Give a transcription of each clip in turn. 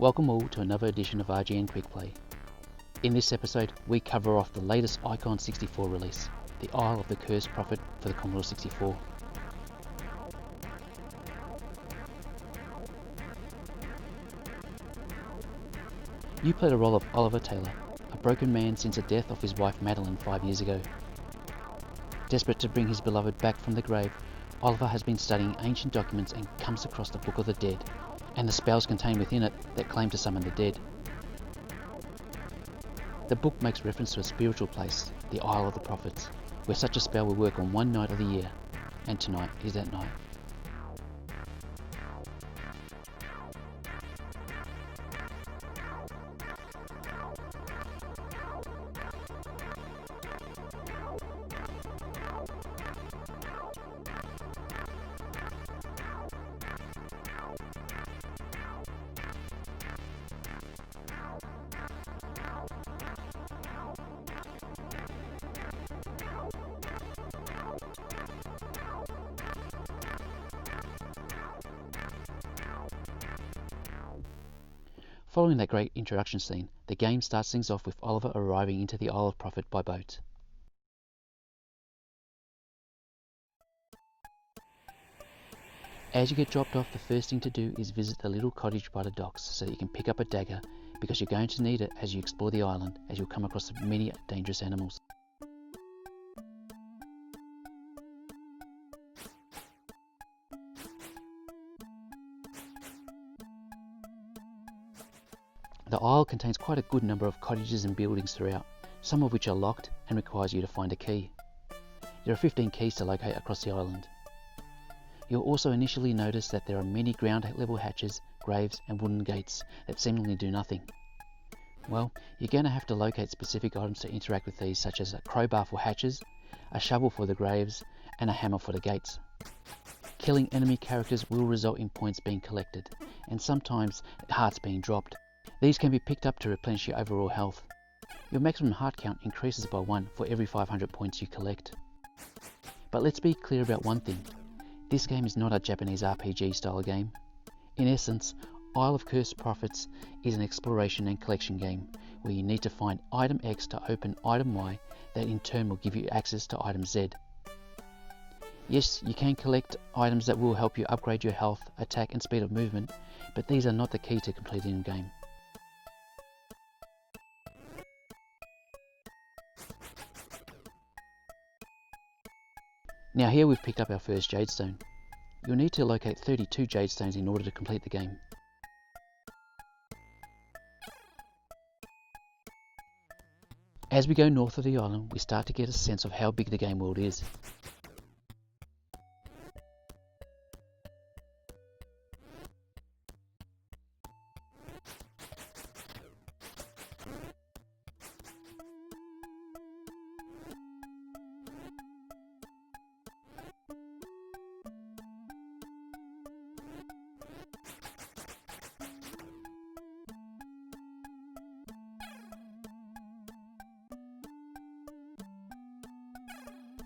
Welcome all to another edition of RGN Quick Play. In this episode, we cover off the latest Icon 64 release, the isle.of.the.cursed prophet for the Commodore 64. You play the role of Oliver Taylor, a broken man since the death of his wife Madeline 5 years ago. Desperate to bring his beloved back from the grave, Oliver has been studying ancient documents and comes across the Book of the Dead, and the spells contained within it that claim to summon the dead. The book makes reference to a spiritual place, the Isle of the Prophets, where such a spell will work on one night of the year, and tonight is that night. Following that great introduction scene, the game starts things off with Oliver arriving into the Isle of Prophet by boat. As you get dropped off, the first thing to do is visit the little cottage by the docks so that you can pick up a dagger, because you're going to need it as you explore the island, as you'll come across many dangerous animals. The isle contains quite a good number of cottages and buildings throughout, some of which are locked and requires you to find a key. There are 15 keys to locate across the island. You'll also initially notice that there are many ground level hatches, graves and wooden gates that seemingly do nothing. Well, you're going to have to locate specific items to interact with these, such as a crowbar for hatches, a shovel for the graves and a hammer for the gates. Killing enemy characters will result in points being collected, and sometimes hearts being dropped. These can be picked up to replenish your overall health. Your maximum heart count increases by 1 for every 500 points you collect. But let's be clear about one thing. This game is not a Japanese RPG style game. In essence, Isle of Cursed Prophets is an exploration and collection game where you need to find item X to open item Y that in turn will give you access to item Z. Yes, you can collect items that will help you upgrade your health, attack and speed of movement, but these are not the key to completing the game. Now here we've picked up our first jade stone. You'll need to locate 32 jade stones in order to complete the game. As we go north of the island, we start to get a sense of how big the game world is.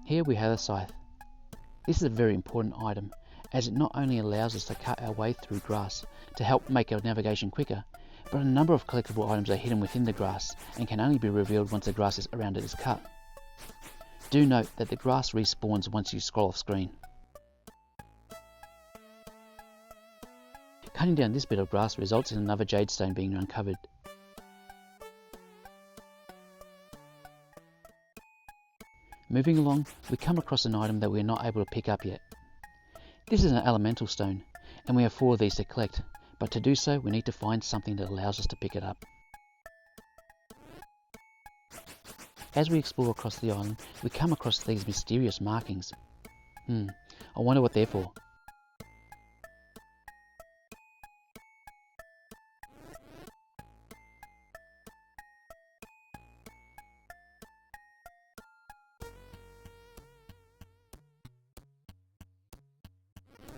Here we have a scythe. This is a very important item, as it not only allows us to cut our way through grass to help make our navigation quicker, but a number of collectible items are hidden within the grass and can only be revealed once the grass around it is cut. Do note that the grass respawns once you scroll off screen. Cutting down this bit of grass results in another jade stone being uncovered. Moving along, we come across an item that we are not able to pick up yet. This is an elemental stone, and we have 4 of these to collect, but to do so we need to find something that allows us to pick it up. As we explore across the island, we come across these mysterious markings. I wonder what they're for.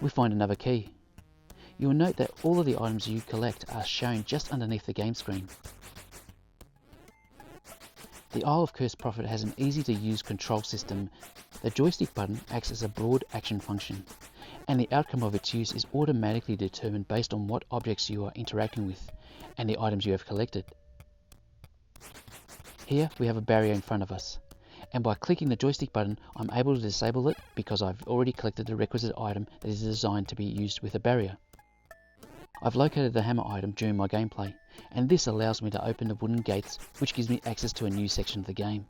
We find another key. You will note that all of the items you collect are shown just underneath the game screen. The Isle of Cursed Prophet has an easy to use control system. The joystick button acts as a broad action function, and the outcome of its use is automatically determined based on what objects you are interacting with and the items you have collected. Here we have a barrier in front of us, and by clicking the joystick button I'm able to disable it because I've already collected the requisite item that is designed to be used with a barrier. I've located the hammer item during my gameplay, and this allows me to open the wooden gates, which gives me access to a new section of the game.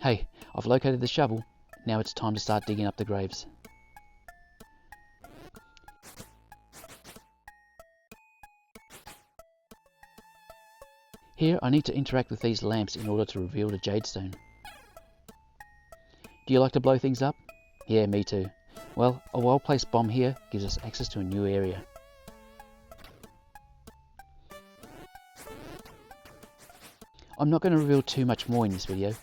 Hey, I've located the shovel, now it's time to start digging up the graves. Here I need to interact with these lamps in order to reveal the jade stone. Do you like to blow things up? Yeah, me too. Well, a well-placed bomb here gives us access to a new area. I'm not going to reveal too much more in this video.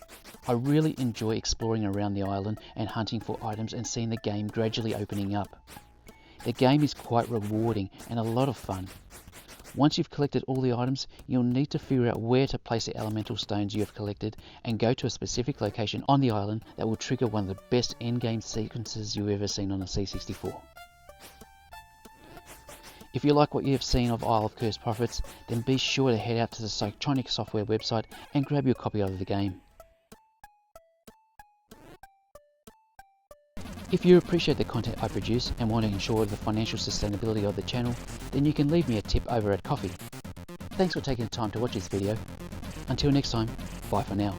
I really enjoy exploring around the island and hunting for items and seeing the game gradually opening up. The game is quite rewarding and a lot of fun. Once you've collected all the items, you'll need to figure out where to place the elemental stones you have collected and go to a specific location on the island that will trigger one of the best endgame sequences you've ever seen on a C64. If you like what you have seen of Isle of Cursed Prophets, then be sure to head out to the Psytronik Software website and grab your copy of the game. If you appreciate the content I produce and want to ensure the financial sustainability of the channel, then you can leave me a tip over at Coffee. Thanks for taking the time to watch this video. Until next time, bye for now.